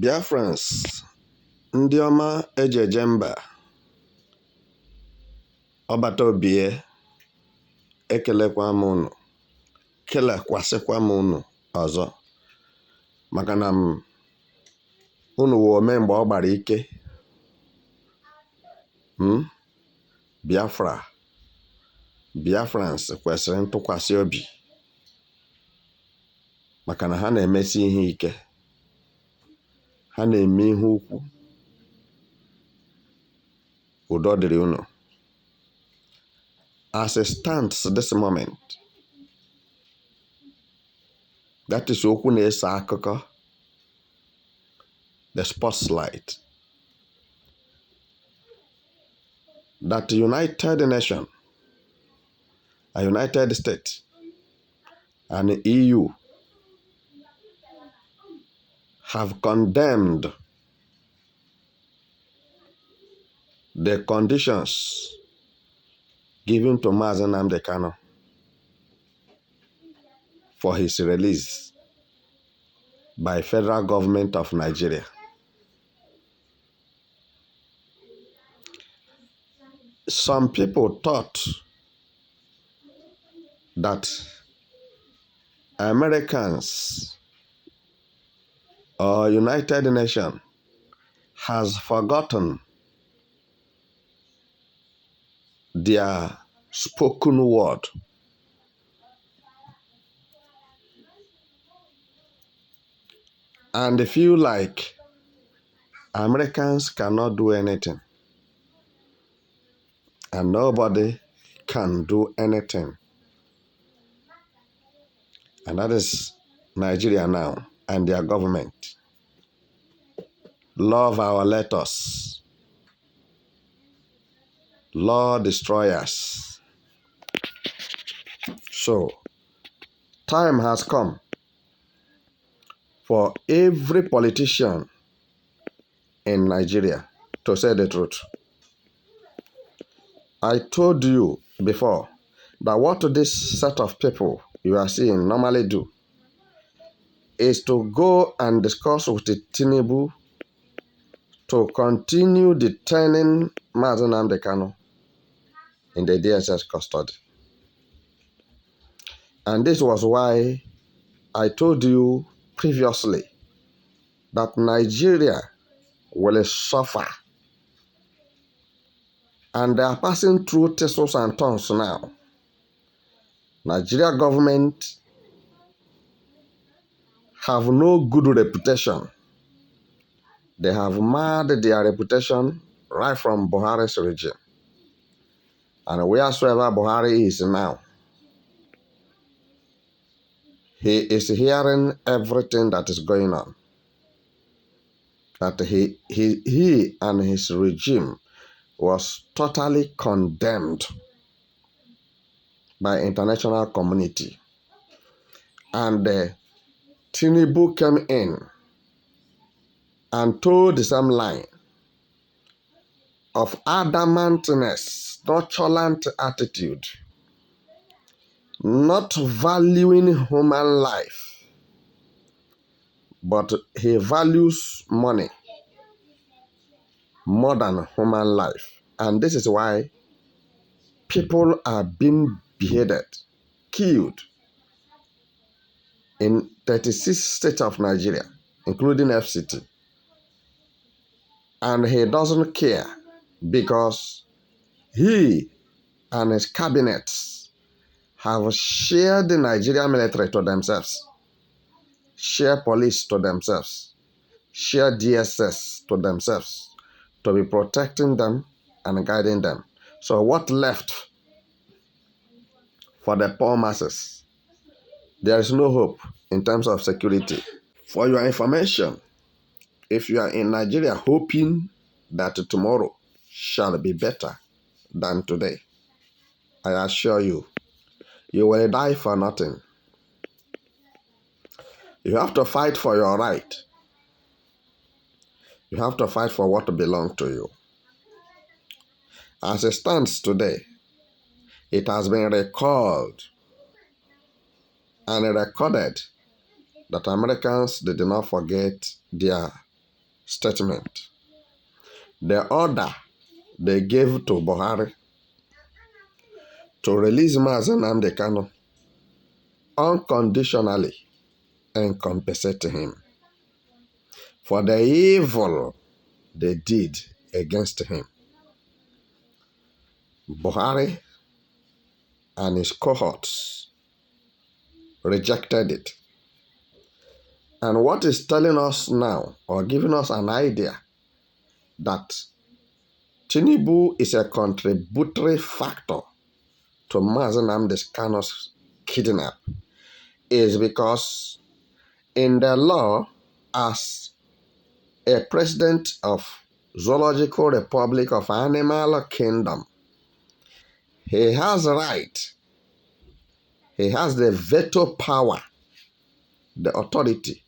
Biafrans, ndị ọma ejeje mba, ọbata obie, ekelekwa m unu, kelekwasịkwa m unu ọzọ, maka na unu wụ ome mgbe ọ gbara ike. Biafrans kwesịrị ntụkwasị obi maka na ha na-emesi ihe ike, ha na-eme ihe ukwu. Udo dịrị unu. As it stands this moment, that is okwu na-ese akụkọ, the spotlight, that the United Nations, a United States, and the EU have condemned the conditions given to Mazi Nnamdi Kanu for his release by federal government of Nigeria. Some people thought that Americans or United Nations has forgotten their spoken word. And they feel like Americans cannot do anything. And nobody can do anything. And that is Nigeria now and their government. Law violators, law destroyers. So, time has come for every politician in Nigeria to say the truth. I told you before that what this set of people you are seeing normally do is to go and discuss with the Tinubu to continue detaining Mazi Nnamdi Kanu in the DSS custody. And this was why I told you previously that Nigeria will suffer. And they are passing through thistles and thorns now. Nigeria government have no good reputation. They have marred their reputation right from Buhari's regime. And wheresoever Buhari is now, he is hearing everything that is going on. That he and his regime was totally condemned by international community. And Tinubu came in and told the same line of adamantness, nonchalant attitude, not valuing human life, but he values money more than human life. And this is why people are being beheaded, killed in 36 states of Nigeria, including FCT. And he doesn't care because he and his cabinets have shared the Nigerian military to themselves, share police to themselves, share DSS to themselves, to be protecting them and guiding them. So what left for the poor masses? There is no hope in terms of security. For your information, if you are in Nigeria hoping that tomorrow shall be better than today, I assure you, you will die for nothing. You have to fight for your right. You have to fight for what belongs to you. As it stands today, it has been recalled and recorded that Americans did not forget their statement. The order they gave to Buhari to release Mazen Nnamdi Kanu unconditionally and compensate him for the evil they did against him. Buhari and his cohorts rejected it. And what is telling us now, or giving us an idea, that Tinubu is a contributory factor to Mazen Nnamdi Kanu's kidnap, is because in the law, as a president of Zoological Republic of Animal Kingdom, he has right, he has the veto power, the authority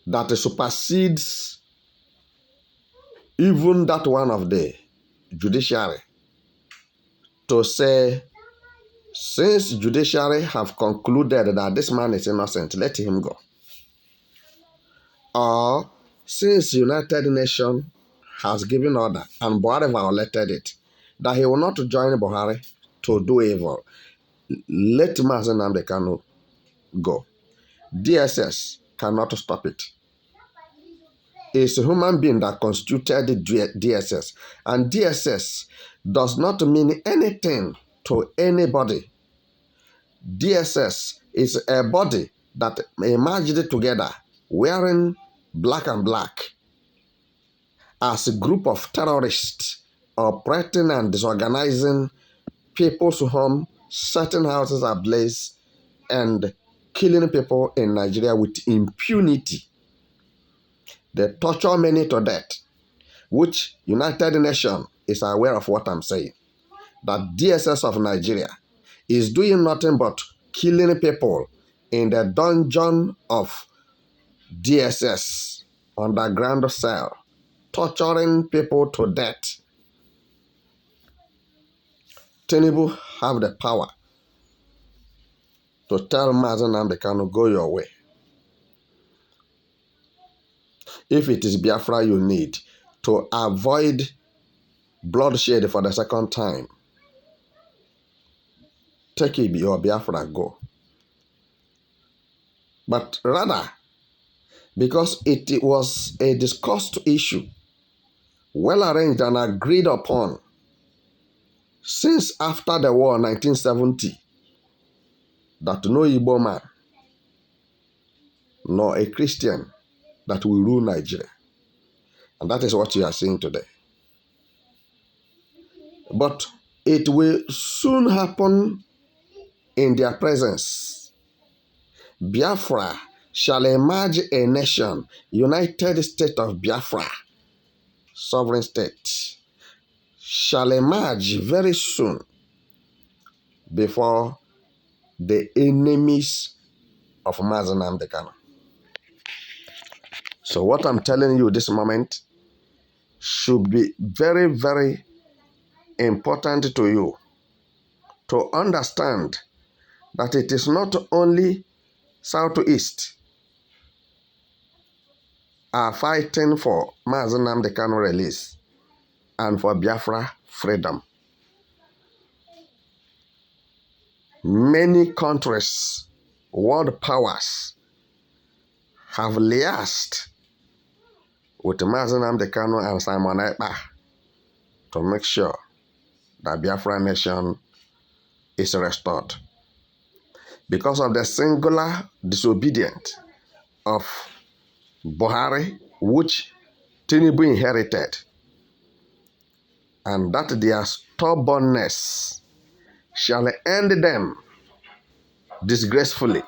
that supersedes even that one of the judiciary, to say, since judiciary have concluded that this man is innocent, let him go. Or since United Nations has given order and Buhari violated it, that he will not join Buhari to do evil, let Mazen Nnamdi Kanu go. DSS cannot stop it. It's a human being that constituted DSS. And DSS does not mean anything to anybody. DSS is a body that emerged together wearing black and black as a group of terrorists operating and disorganizing people's home, setting houses ablaze, and killing people in Nigeria with impunity. They torture many to death, which United Nations is aware of what I'm saying. That DSS of Nigeria is doing nothing but killing people in the dungeon of DSS, underground cell, torturing people to death. Tinubu have the power to tell Mazen Nnamdi Kanu, go your way. If it is Biafra you need to avoid bloodshed for the second time, take it, your Biafra, go. But rather, because it was a discussed issue, well arranged and agreed upon since after the war 1970, that no Igbo man nor a Christian that will rule Nigeria. And that is what you are seeing today. But it will soon happen in their presence. Biafra shall emerge a nation, United States of Biafra, sovereign state, shall emerge very soon before the enemies of Mazen Nnamdi Kanu. So what I'm telling you this moment should be very, very important to you to understand that it is not only Southeast are fighting for Mazen Nnamdi Kanu release and for Biafra freedom. Many countries, world powers, have liaised with Mazen Nnamdi Kanu and Simon Ekpa to make sure that Biafra nation is restored. Because of the singular disobedience of Buhari, which Tinubu inherited, and that their stubbornness shall end them disgracefully.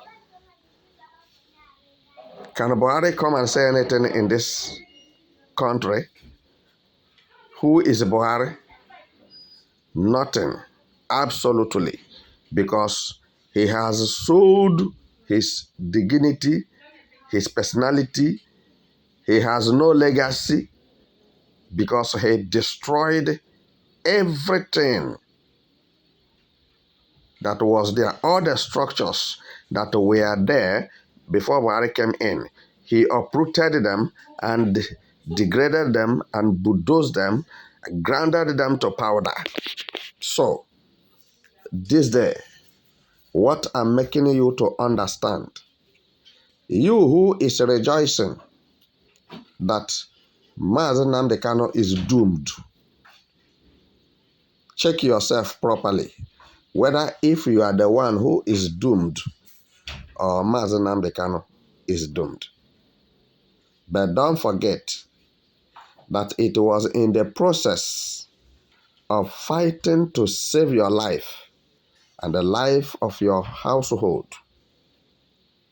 Can Buhari come and say anything in this country? Who is Buhari? Nothing. Absolutely. Because he has sold his dignity, his personality. He has no legacy because he destroyed everything that was there. All the structures that were there before Buhari came in, He uprooted them and degraded them and bulldozed them, grounded them to powder. So, this day, what I'm making you to understand, you who is rejoicing that Mazi Nnamdi Kanu is doomed, check yourself properly whether if you are the one who is doomed or Mazi Nnamdi Kanu is doomed. But don't forget that it was in the process of fighting to save your life and the life of your household,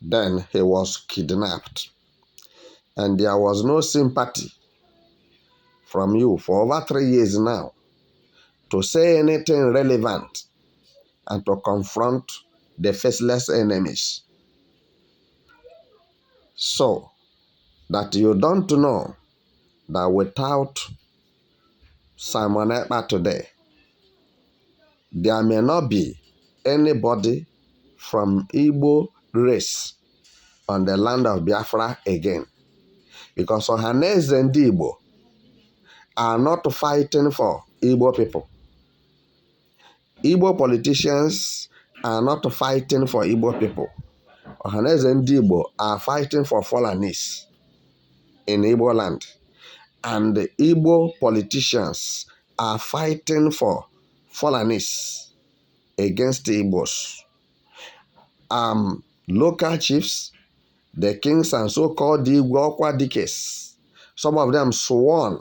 then he was kidnapped. And there was no sympathy from you for over 3 years now to say anything relevant and to confront the faceless enemies. So that you don't know that without Simon Ekpa today, there may not be anybody from Igbo race on the land of Biafra again. Because Ohaneze and Igbo are not fighting for Igbo people. Igbo politicians are not fighting for Igbo people. Ohaneze and Igbo are fighting for Fulanis in Igbo land. And the Igbo politicians are fighting for Fulanis against the Igbos. Local chiefs, the kings and so-called Igbo Okwadikes, some of them sworn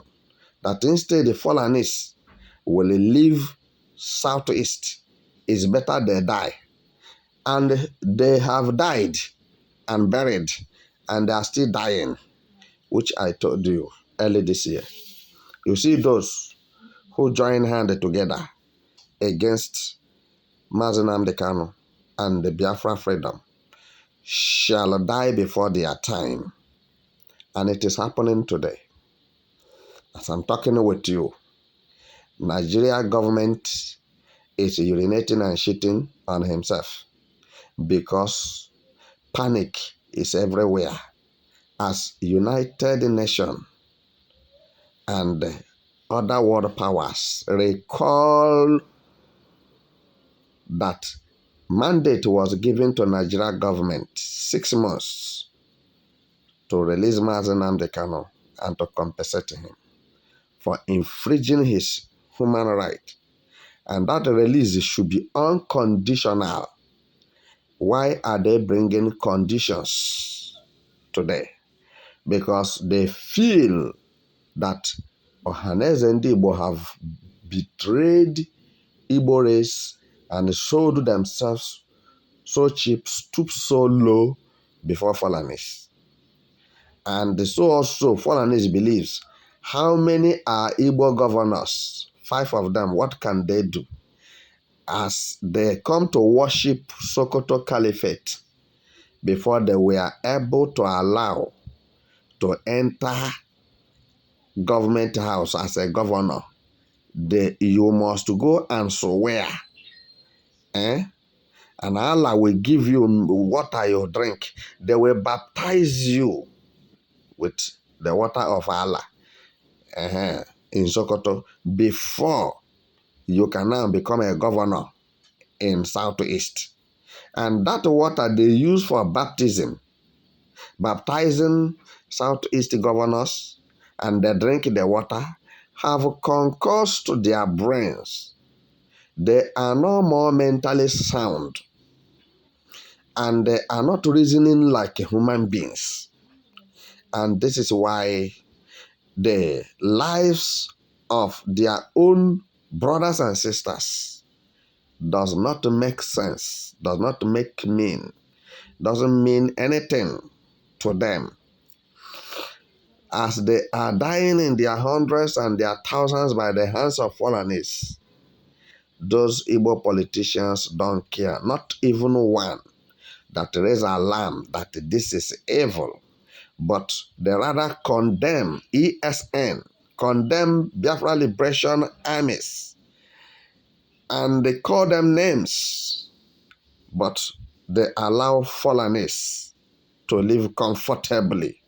that instead the Fulanis will leave southeast, it's better they die. And they have died and buried, and they are still dying, which I told you early this year. You see those who join hands together against Mazi Nnamdi Kanu and the Biafra freedom shall die before their time. And it is happening today. As I'm talking with you, Nigeria government is urinating and shitting on himself because panic is everywhere as United Nations and other world powers recall that mandate was given to Nigeria government 6 months to release Mazi Nnamdi Kanu and to compensate him for infringing his human right. And that release should be unconditional. Why are they bringing conditions today? Because they feel that Ohaneze and Igbo have betrayed Igbo race and sold themselves so cheap, stooped so low before Fulanis. And so also Fulanis believes, how many are Igbo governors? 5 of them, what can they do? As they come to worship Sokoto Caliphate before they were able to allow to enter government house as a governor, you must go and swear. And Allah will give you water you drink. They will baptize you with the water of Allah in Sokoto before you can now become a governor in Southeast. And that water they use for baptism, baptizing Southeast governors, and they drink the water, have concussed their brains. They are no more mentally sound, and they are not reasoning like human beings. And this is why the lives of their own brothers and sisters does not make sense, doesn't mean anything to them. As they are dying in their hundreds and their thousands by the hands of Fulanis, those Igbo politicians don't care, not even one that raise alarm that this is evil, but they rather condemn ESN, condemn Biafra Liberation Armies, and they call them names, but they allow Fulanis to live comfortably